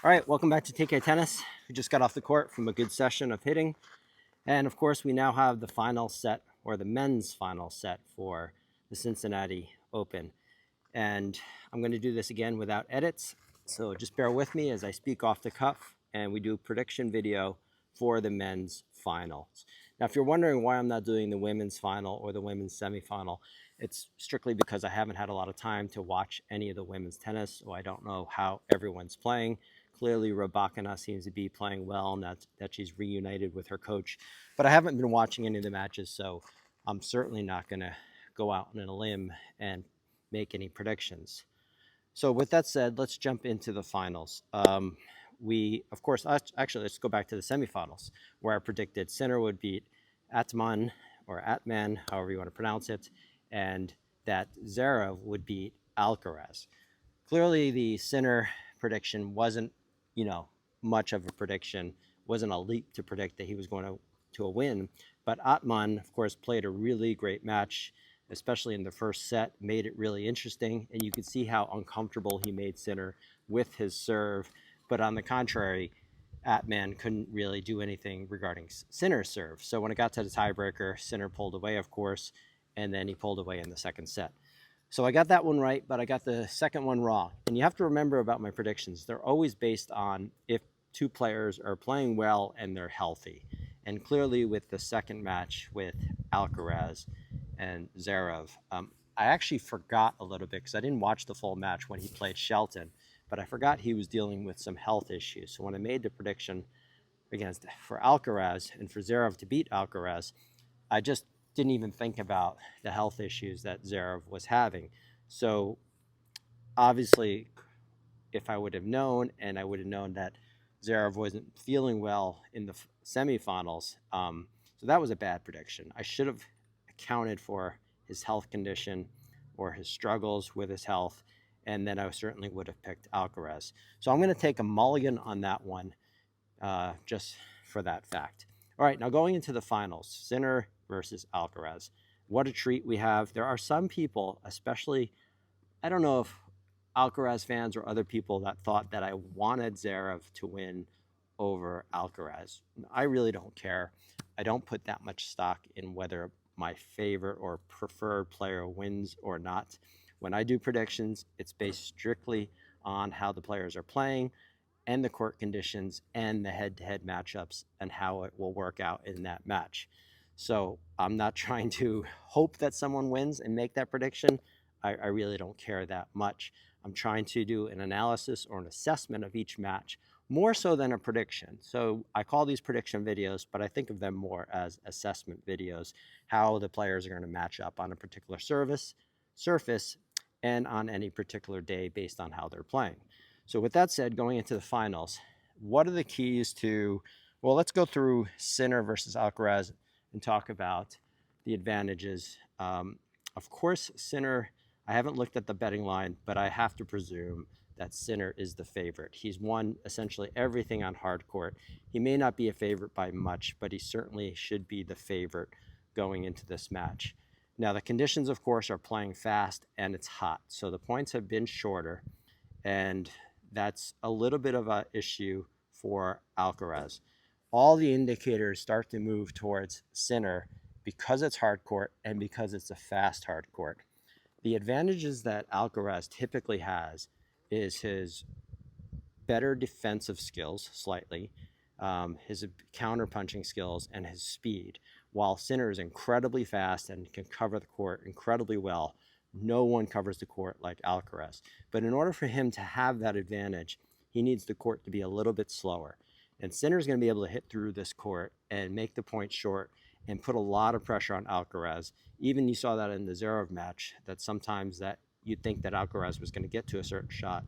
All right, welcome back to TK Tennis. We just got off the court from a good session of hitting. And of course, we now have the final set, or the men's final set for the Cincinnati Open. And I'm going to do this again without edits. So just bear with me as I speak off the cuff and we do a prediction video for the men's finals. Now, if you're wondering why I'm not doing the women's final or the women's semifinal, it's strictly because I haven't had a lot of time to watch any of the women's tennis, so I don't know how everyone's playing. Clearly, Rybakina seems to be playing well, and that she's reunited with her coach. But I haven't been watching any of the matches, so I'm certainly not going to go out on a limb and make any predictions. So with that said, let's jump into the finals. Of course, actually, let's go back to the semifinals, where I predicted Sinner would beat Atman, or Atman, however you want to pronounce it, and that Zverev would beat Alcaraz. Clearly, the Sinner prediction wasn't, much of a prediction. Wasn't a leap to predict that he was going to a win. But Atman, of course, played a really great match, especially in the first set, made it really interesting. And you could see how uncomfortable he made Sinner with his serve. But on the contrary, Atman couldn't really do anything regarding Sinner's serve. So when it got to the tiebreaker, Sinner pulled away, of course, and then he pulled away in the second set. So I got that one right, but I got the second one wrong. And you have to remember about my predictions, they're always based on if two players are playing well and they're healthy. And clearly with the second match with Alcaraz and Zverev, I actually forgot a little bit because I didn't watch the full match when he played Shelton, but I forgot he was dealing with some health issues. So when I made the prediction for Alcaraz and for Zverev to beat Alcaraz, I just didn't even think about the health issues that Zverev was having. So obviously, if I would have known, and I would have known that Zverev wasn't feeling well in the semifinals, so that was a bad prediction. I should have accounted for his health condition or his struggles with his health, and then I certainly would have picked Alcaraz. So I'm going to take a mulligan on that one, just for that fact. All right, now going into the finals, Sinner versus Alcaraz. What a treat we have. There are some people, especially, I don't know if Alcaraz fans or other people, that thought that I wanted Zverev to win over Alcaraz. I really don't care. I don't put that much stock in whether my favorite or preferred player wins or not. When I do predictions, it's based strictly on how the players are playing and the court conditions and the head-to-head matchups and how it will work out in that match. So I'm not trying to hope that someone wins and make that prediction. I really don't care that much. I'm trying to do an analysis or an assessment of each match, more so than a prediction. So I call these prediction videos, but I think of them more as assessment videos, how the players are going to match up on a particular surface and on any particular day based on how they're playing. So with that said, going into the finals, what are the keys to, well, let's go through Sinner versus Alcaraz and talk about the advantages. Of course, Sinner, I haven't looked at the betting line, but I have to presume that Sinner is the favorite. He's won essentially everything on hard court. He may not be a favorite by much, but he certainly should be the favorite going into this match. Now, the conditions, of course, are playing fast and it's hot. So the points have been shorter, and that's a little bit of an issue for Alcaraz. All the indicators start to move towards Sinner because it's hard court and because it's a fast hard court. The advantages that Alcaraz typically has is his better defensive skills slightly, his counter-punching skills, and his speed. While Sinner is incredibly fast and can cover the court incredibly well, no one covers the court like Alcaraz. But in order for him to have that advantage, he needs the court to be a little bit slower. And Sinner's going to be able to hit through this court and make the point short and put a lot of pressure on Alcaraz. Even you saw that in the Zverev match, that sometimes that you'd think that Alcaraz was going to get to a certain shot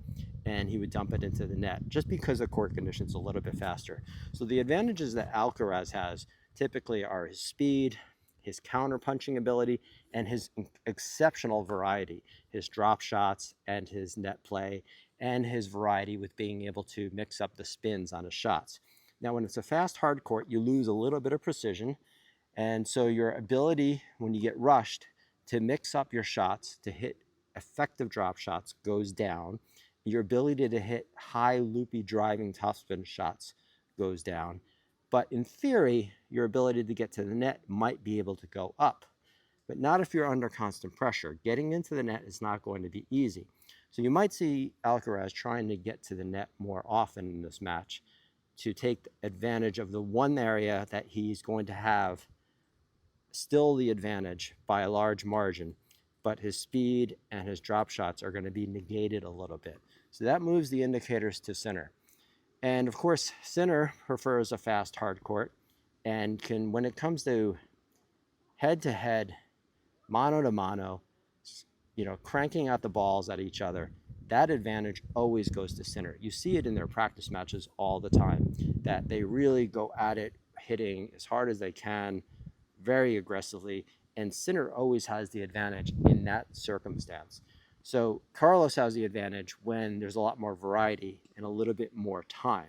and he would dump it into the net just because the court conditions a little bit faster. So the advantages that Alcaraz has typically are his speed, his counter-punching ability, and his exceptional variety, his drop shots and his net play, and his variety with being able to mix up the spins on his shots. Now, when it's a fast hard court, you lose a little bit of precision, and so your ability, when you get rushed, to mix up your shots, to hit effective drop shots goes down. your ability to hit high loopy driving topspin shots goes down. But in theory, your ability to get to the net might be able to go up, but not if you're under constant pressure. Getting into the net is not going to be easy. So you might see Alcaraz trying to get to the net more often in this match to take advantage of the one area that he's going to have still the advantage by a large margin, but his speed and his drop shots are going to be negated a little bit. So that moves the indicators to Sinner. And of course, Sinner prefers a fast hard court and can, when it comes to head-to-head, mano-to-mano, cranking out the balls at each other, that advantage always goes to Sinner. You see it in their practice matches all the time, that they really go at it, hitting as hard as they can, very aggressively, and Sinner always has the advantage in that circumstance. So Carlos has the advantage when there's a lot more variety and a little bit more time.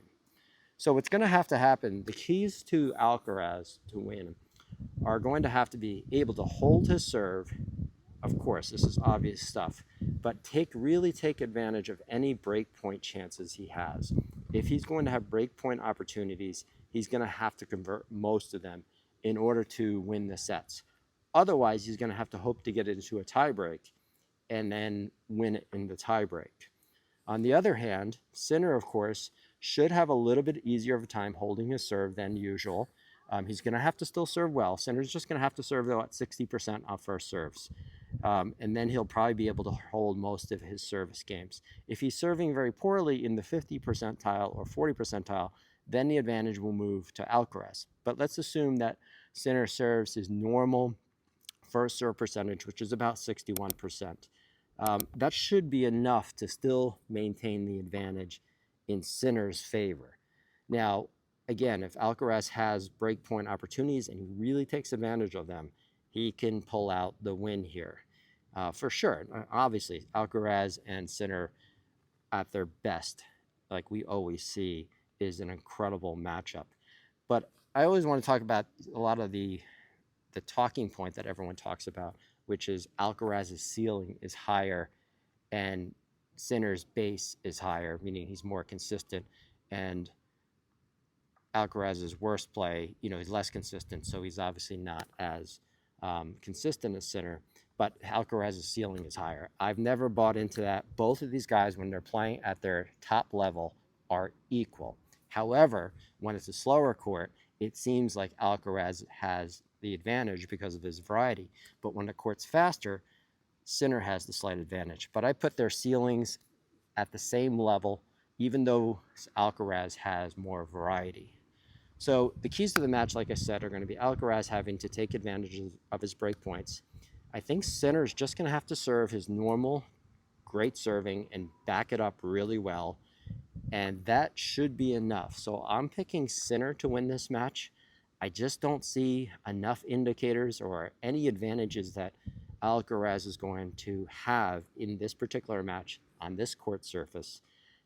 So what's going to happen, the keys to Alcaraz to win are going to have to be able to hold his serve. Of course, this is obvious stuff, but really take advantage of any break point chances he has. If he's going to have break point opportunities, he's going to have to convert most of them in order to win the sets. Otherwise, he's going to have to hope to get it into a tiebreak and then win it in the tiebreak. On the other hand, Sinner, of course, should have a little bit easier of a time holding his serve than usual. He's going to have to still serve well. Sinner's just going to have to serve, though, at 60% off first serves. And then he'll probably be able to hold most of his service games. If he's serving very poorly in the 50 percentile or 40 percentile, then the advantage will move to Alcaraz. But let's assume that Sinner serves his normal first serve percentage, which is about 61%. That should be enough to still maintain the advantage in Sinner's favor. Now, again, if Alcaraz has breakpoint opportunities and he really takes advantage of them, he can pull out the win here. For sure. Obviously, Alcaraz and Sinner at their best, like we always see, is an incredible matchup. But I always want to talk about a lot of the talking point that everyone talks about, which is Alcaraz's ceiling is higher and Sinner's base is higher, meaning he's more consistent, and Alcaraz's worst play, he's less consistent, so he's obviously not as consistent as Sinner, but Alcaraz's ceiling is higher. I've never bought into that. Both of these guys, when they're playing at their top level, are equal. However, when it's a slower court, it seems like Alcaraz has the advantage because of his variety. But when the court's faster, Sinner has the slight advantage. But I put their ceilings at the same level, even though Alcaraz has more variety. So the keys to the match, like I said, are going to be Alcaraz having to take advantage of his break points. I think Sinner's just going to have to serve his normal great serving and back it up really well, and that should be enough. So I'm picking Sinner to win this match. I just don't see enough indicators or any advantages that Alcaraz is going to have in this particular match on this court surface.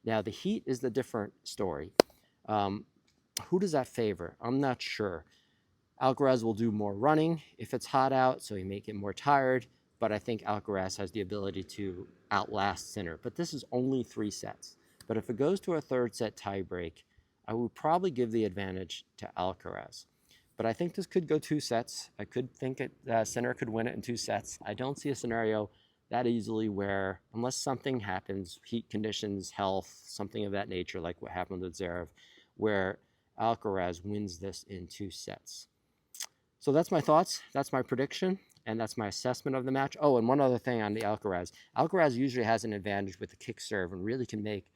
Now, the heat is the different story. Who does that favor? I'm not sure. Alcaraz will do more running if it's hot out, so he may get more tired, but I think Alcaraz has the ability to outlast Sinner. But this is only 3 sets. But if it goes to a third set tiebreak, I would probably give the advantage to Alcaraz. But I think this could go 2 sets. I could think Sinner could win it in 2 sets. I don't see a scenario that easily where, unless something happens, heat conditions, health, something of that nature, like what happened with Zverev, where Alcaraz wins this in 2 sets. So that's my thoughts. That's my prediction. And that's my assessment of the match. Oh, and one other thing on the Alcaraz. Alcaraz usually has an advantage with the kick serve and really can make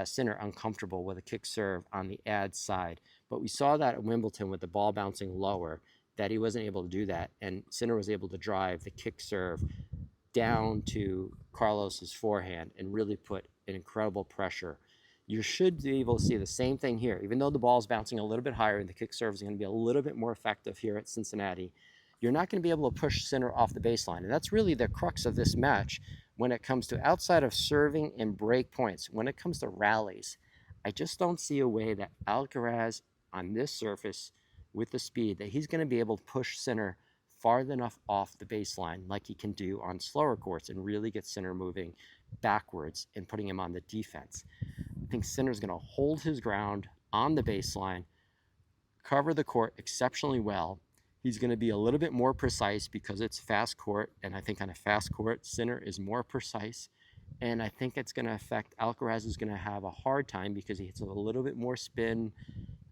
Sinner uncomfortable with a kick serve on the ad side. But we saw that at Wimbledon with the ball bouncing lower, that he wasn't able to do that. And Sinner was able to drive the kick serve down to Carlos's forehand and really put an incredible pressure. You should be able to see the same thing here. Even though the ball is bouncing a little bit higher and the kick serve is going to be a little bit more effective here at Cincinnati, you're not going to be able to push Sinner off the baseline. And that's really the crux of this match when it comes to outside of serving and break points. When it comes to rallies, I just don't see a way that Alcaraz on this surface with the speed that he's going to be able to push Sinner far enough off the baseline like he can do on slower courts and really get Sinner moving backwards and putting him on the defense. I think Sinner's going to hold his ground on the baseline, cover the court exceptionally well. He's going to be a little bit more precise because it's fast court, and I think on a fast court, Sinner is more precise. And I think it's going to affect Alcaraz is going to have a hard time because he hits a little bit more spin,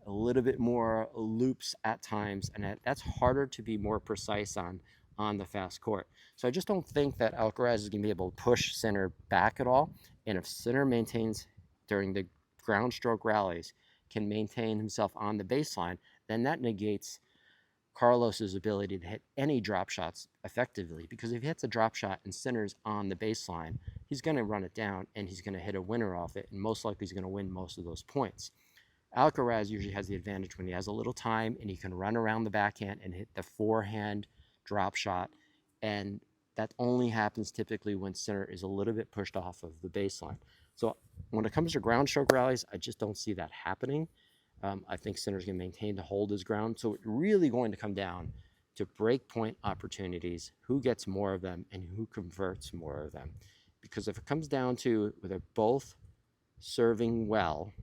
a little bit more loops at times, and that's harder to be more precise on the fast court. So I just don't think that Alcaraz is going to be able to push Sinner back at all. And if Sinner maintains during the ground stroke rallies, can maintain himself on the baseline, then that negates Carlos's ability to hit any drop shots effectively, because if he hits a drop shot and Sinner's on the baseline, he's going to run it down and he's going to hit a winner off it, and most likely he's going to win most of those points. Alcaraz usually has the advantage when he has a little time and he can run around the backhand and hit the forehand drop shot, and that only happens typically when Sinner is a little bit pushed off of the baseline. So when it comes to ground stroke rallies, I just don't see that happening. I think Sinner's going to maintain to hold his ground. So it's really going to come down to break point opportunities, who gets more of them and who converts more of them. Because if it comes down to where they're both serving well,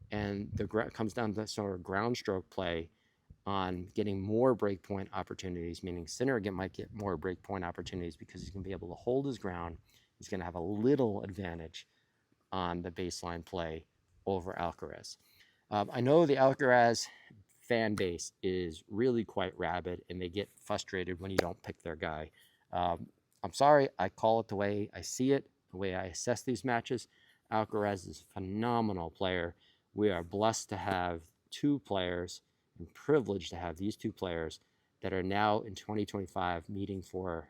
and comes down to sort of ground stroke play on getting more breakpoint opportunities, meaning Sinner might get more breakpoint opportunities because he's going to be able to hold his ground. He's going to have a little advantage on the baseline play over Alcaraz. I know the Alcaraz fan base is really quite rabid, and they get frustrated when you don't pick their guy. I'm sorry, I call it the way I see it, the way I assess these matches. Alcaraz is a phenomenal player. We are blessed to have two players and privileged to have these two players that are now in 2025 meeting for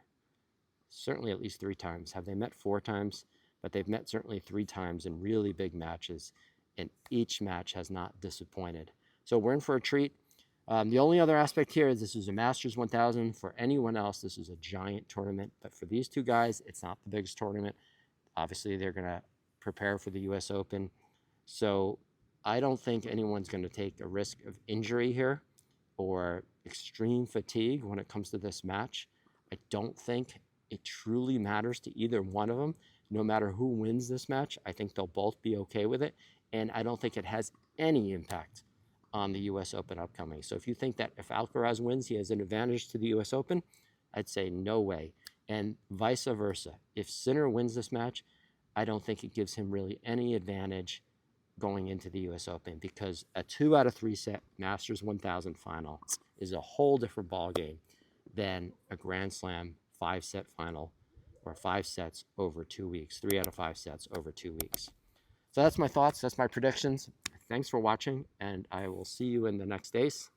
certainly at least 3 times. Have they met 4 times? But they've met certainly 3 times in really big matches, and each match has not disappointed. So we're in for a treat. The only other aspect here is this is a Masters 1000. For anyone else, this is a giant tournament. But for these two guys, it's not the biggest tournament. Obviously, they're going to prepare for the U.S. Open. So I don't think anyone's going to take a risk of injury here or extreme fatigue when it comes to this match. I don't think it truly matters to either one of them. No matter who wins this match, I think they'll both be okay with it. And I don't think it has any impact on the U.S. Open upcoming. So if you think that if Alcaraz wins, he has an advantage to the U.S. Open, I'd say no way. And vice versa. If Sinner wins this match, I don't think it gives him really any advantage going into the U.S. Open, because a 2 out of 3 set Masters 1000 final is a whole different ballgame than a Grand Slam 5-set final or 5 sets over 2 weeks, 3 out of 5 sets over 2 weeks. So that's my thoughts. That's my predictions. Thanks for watching, and I will see you in the next days.